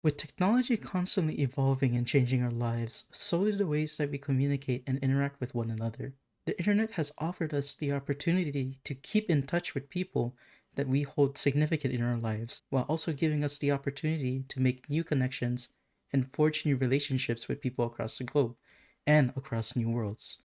With technology constantly evolving and changing our lives, so do the ways that we communicate and interact with one another. The internet has offered us the opportunity to keep in touch with people that we hold significant in our lives, while also giving us the opportunity to make new connections and forge new relationships with people across the globe and across new worlds.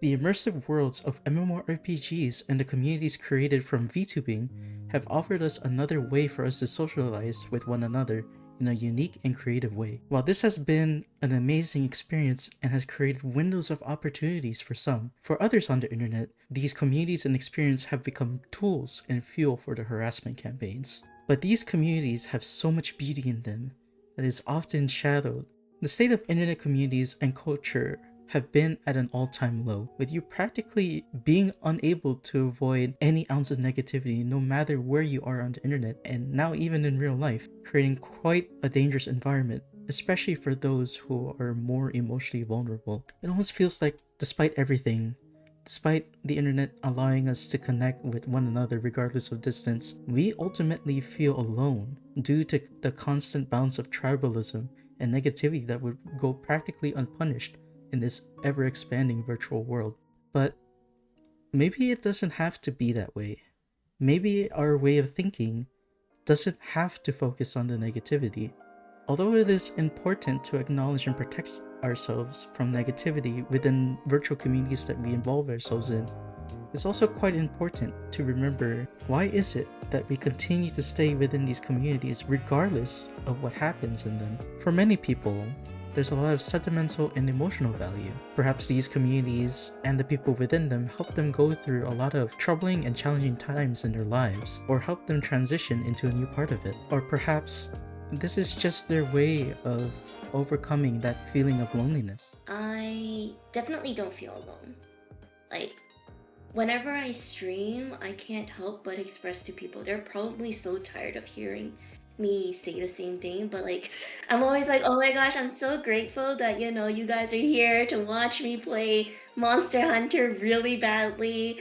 The immersive worlds of MMORPGs and the communities created from VTubing have offered us another way for us to socialize with one another in a unique and creative way. While this has been an amazing experience and has created windows of opportunities for some, for others on the internet, these communities and experience have become tools and fuel for the harassment campaigns. But these communities have so much beauty in them that is often shadowed. The state of internet communities and culture have been at an all-time low, with you practically being unable to avoid any ounce of negativity no matter where you are on the internet, and now even in real life, creating quite a dangerous environment, especially for those who are more emotionally vulnerable. It almost feels like, despite everything, despite the internet allowing us to connect with one another regardless of distance, we ultimately feel alone due to the constant bounce of tribalism and negativity that would go practically unpunished in this ever-expanding virtual world. But maybe it doesn't have to be that way. Maybe our way of thinking doesn't have to focus on the negativity. Although it is important to acknowledge and protect ourselves from negativity within virtual communities that we involve ourselves in, it's also quite important to remember, why is it that we continue to stay within these communities regardless of what happens in them? For many people, there's a lot of sentimental and emotional value. Perhaps these communities and the people within them help them go through a lot of troubling and challenging times in their lives, or help them transition into a new part of it. Or perhaps this is just their way of overcoming that feeling of loneliness. I definitely don't feel alone. Like, whenever I stream, I can't help but express to people. They're probably so tired of hearing me say the same thing, but like, I'm always like, oh my gosh, I'm so grateful that, you guys are here to watch me play Monster Hunter really badly.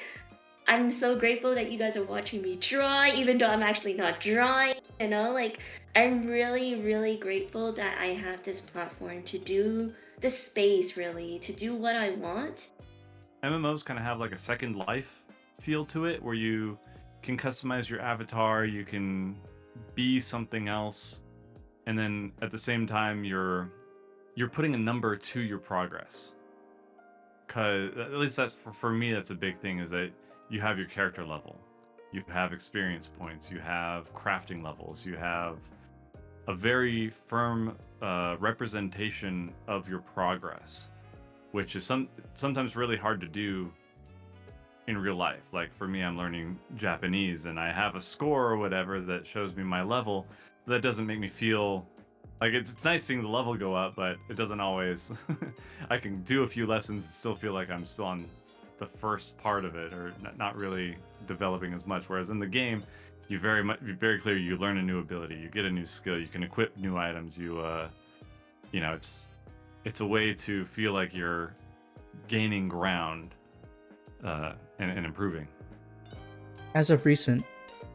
I'm so grateful that you guys are watching me draw, even though I'm actually not drawing, like, I'm really, really grateful that I have this platform to do this space, really, to do what I want. MMOs kind of have like a second life feel to it where you can customize your avatar, you can be something else, and then at the same time you're putting a number to your progress. Cause at least that's for me that's a big thing, is that you have your character level. You have experience points, you have crafting levels, you have a very firm representation of your progress, which is sometimes really hard to do in real life. Like for me, I'm learning Japanese and I have a score or whatever that shows me my level. But that doesn't make me feel like it's nice seeing the level go up, but it doesn't always. I can do a few lessons and still feel like I'm still on the first part of it, or not really developing as much. Whereas in the game, you're very clear. You learn a new ability, you get a new skill, you can equip new items. It's a way to feel like you're gaining ground and improving. As of recent,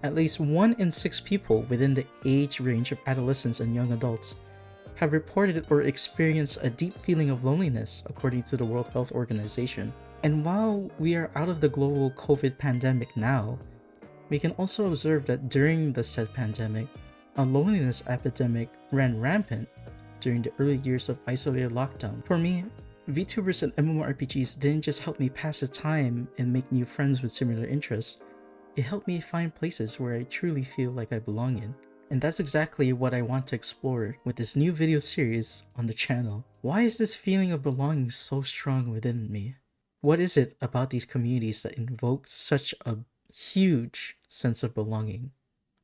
at least 1 in 6 people within the age range of adolescents and young adults have reported or experienced a deep feeling of loneliness, according to the World Health Organization. And while we are out of the global COVID pandemic now, we can also observe that during the said pandemic, a loneliness epidemic ran rampant during the early years of isolated lockdown. For me, VTubers and MMORPGs didn't just help me pass the time and make new friends with similar interests, it helped me find places where I truly feel like I belong in. And that's exactly what I want to explore with this new video series on the channel. Why is this feeling of belonging so strong within me? What is it about these communities that invoke such a huge sense of belonging?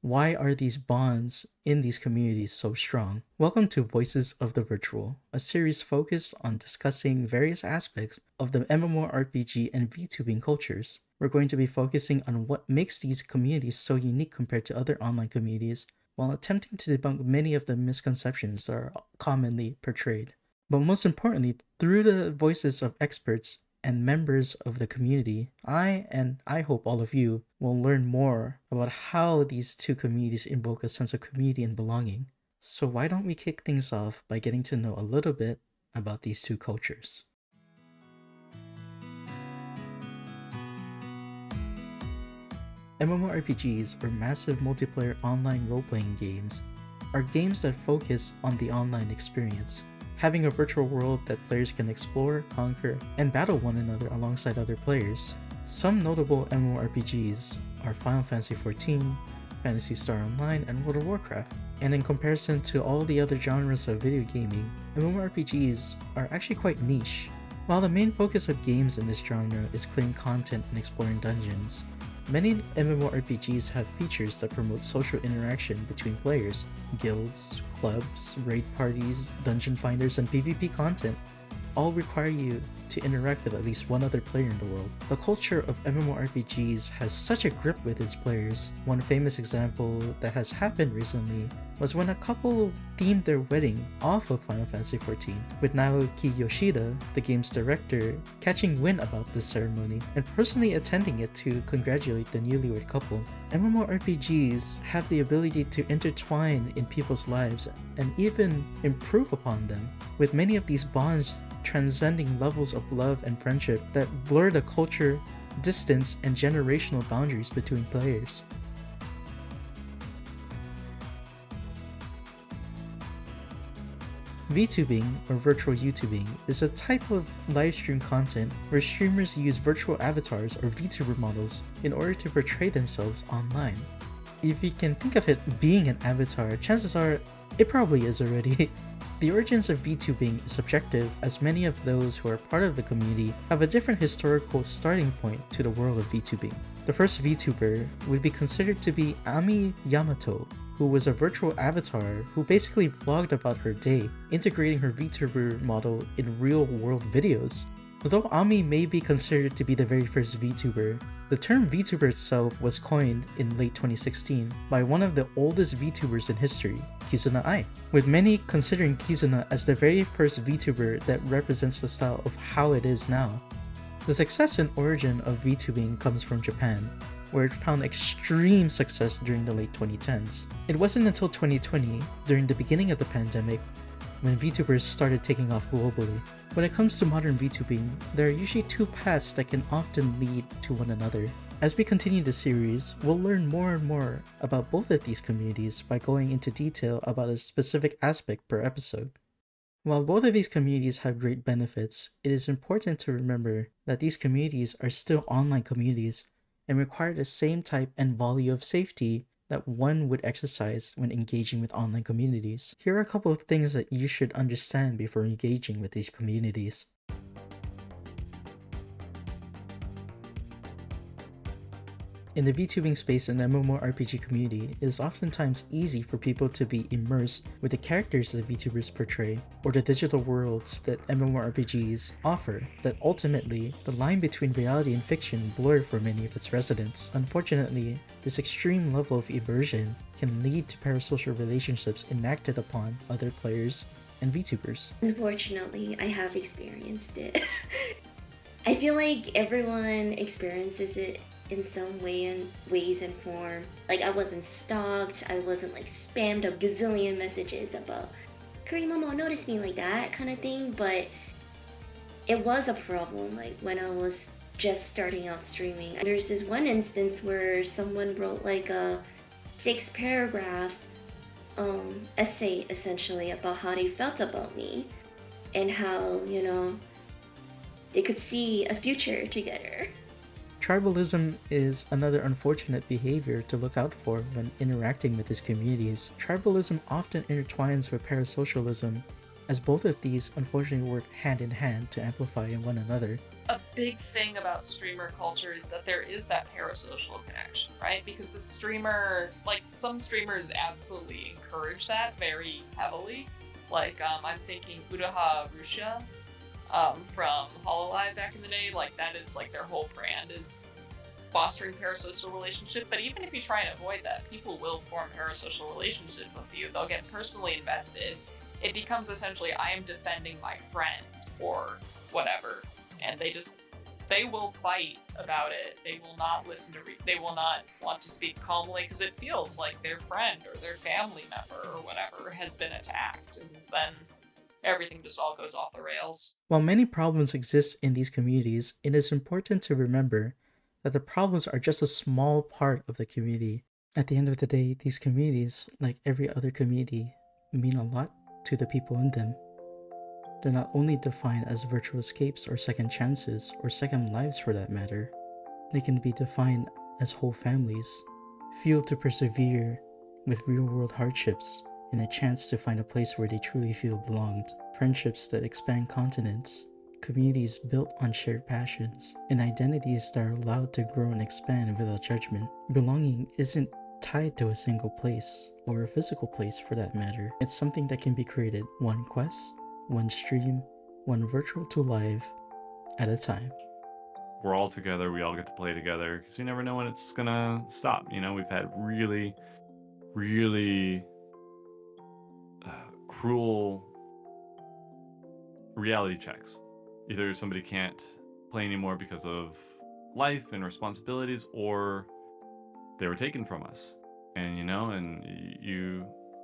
Why are these bonds in these communities so strong? Welcome to Voices of the Virtual, a series focused on discussing various aspects of the MMORPG and VTubing cultures. We're going to be focusing on what makes these communities so unique compared to other online communities, while attempting to debunk many of the misconceptions that are commonly portrayed. But most importantly, through the voices of experts and members of the community, I hope all of you will learn more about how these two communities invoke a sense of community and belonging. So why don't we kick things off by getting to know a little bit about these two cultures. MMORPGs, or massive multiplayer online role-playing games, are games that focus on the online experience, having a virtual world that players can explore, conquer, and battle one another alongside other players. Some notable MMORPGs are Final Fantasy XIV, Phantasy Star Online, and World of Warcraft. And in comparison to all the other genres of video gaming, MMORPGs are actually quite niche. While the main focus of games in this genre is clearing content and exploring dungeons, many MMORPGs have features that promote social interaction between players. Guilds, clubs, raid parties, dungeon finders, and PvP content all require you to interact with at least one other player in the world. The culture of MMORPGs has such a grip with its players. One famous example that has happened recently was when a couple themed their wedding off of Final Fantasy XIV, with Naoki Yoshida, the game's director, catching wind about this ceremony and personally attending it to congratulate the newlywed couple. MMORPGs have the ability to intertwine in people's lives and even improve upon them, with many of these bonds transcending levels of love and friendship that blur the culture, distance, and generational boundaries between players. Vtubing, or virtual YouTubing, is a type of livestream content where streamers use virtual avatars or VTuber models in order to portray themselves online. If you can think of it being an avatar, chances are it probably is already. The origins of VTubing is subjective, as many of those who are part of the community have a different historical starting point to the world of VTubing. The first VTuber would be considered to be Ami Yamato, who was a virtual avatar who basically vlogged about her day, integrating her VTuber model in real-world videos. Though Ami may be considered to be the very first VTuber, the term VTuber itself was coined in late 2016 by one of the oldest VTubers in history, Kizuna Ai, with many considering Kizuna as the very first VTuber that represents the style of how it is now. The success and origin of VTubing comes from Japan, where it found extreme success during the late 2010s. It wasn't until 2020, during the beginning of the pandemic, when VTubers started taking off globally. When it comes to modern VTubing, there are usually two paths that can often lead to one another. As we continue the series, we'll learn more and more about both of these communities by going into detail about a specific aspect per episode. While both of these communities have great benefits, it is important to remember that these communities are still online communities and require the same type and volume of safety that one would exercise when engaging with online communities. Here are a couple of things that you should understand before engaging with these communities. In the VTubing space and MMORPG community, it is oftentimes easy for people to be immersed with the characters that VTubers portray, or the digital worlds that MMORPGs offer, that ultimately, the line between reality and fiction blur for many of its residents. Unfortunately, this extreme level of immersion can lead to parasocial relationships enacted upon other players and VTubers. Unfortunately, I have experienced it. I feel like everyone experiences it in some ways and form. Like, I wasn't stalked, I wasn't like spammed a gazillion messages about Kurimomo notice me, like that kind of thing, but it was a problem like when I was just starting out streaming. There's this one instance where someone wrote like a 6 paragraphs essay essentially about how they felt about me and how, you know, they could see a future together. Tribalism is another unfortunate behavior to look out for when interacting with these communities. Tribalism often intertwines with parasocialism as both of these unfortunately work hand in hand to amplify one another. A big thing about streamer culture is that there is that parasocial connection, right? Because the streamer, like, some streamers absolutely encourage that very heavily. Like, I'm thinking Udaha Rusha from Hololive back in the day. Like, that is, like, their whole brand is fostering parasocial relationship. But even if you try and avoid that, people will form parasocial relationship with you. They'll get personally invested. It becomes essentially, I am defending my friend or whatever. And they will fight about it. They will not listen to, they will not want to speak calmly because it feels like their friend or their family member or whatever has been attacked. And then everything just all goes off the rails. While many problems exist in these communities, it is important to remember that the problems are just a small part of the community. At the end of the day, these communities, like every other community, mean a lot to the people in them. They're not only defined as virtual escapes or second chances, or second lives for that matter, they can be defined as whole families, fueled to persevere with real-world hardships and a chance to find a place where they truly feel belonged, friendships that expand continents, communities built on shared passions, and identities that are allowed to grow and expand without judgment. Belonging isn't tied to a single place, or a physical place for that matter. It's something that can be created one quest, one stream, one virtual to live at a time. We're all together, we all get to play together, because you never know when it's gonna stop. You know, we've had really, really cruel reality checks. Either somebody can't play anymore because of life and responsibilities, or they were taken from us. And you know, and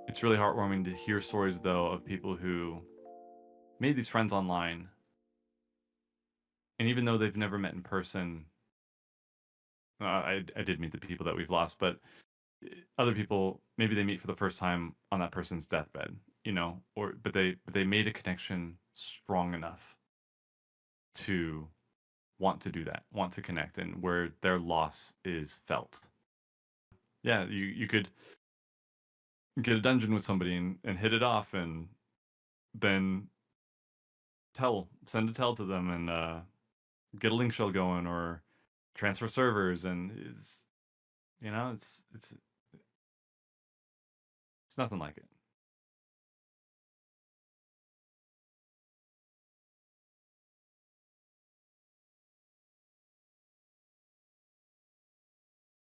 it's really heartwarming to hear stories though of people who made these friends online, and even though they've never met in person, I did meet the people that we've lost, but other people, maybe they meet for the first time on that person's deathbed, you know, or but they made a connection strong enough to want to do that, want to connect, and where their loss is felt. Yeah, you could get a dungeon with somebody and hit it off, and then send a tell to them, and get a link shell going, or transfer servers, and it's, you know, it's nothing like it.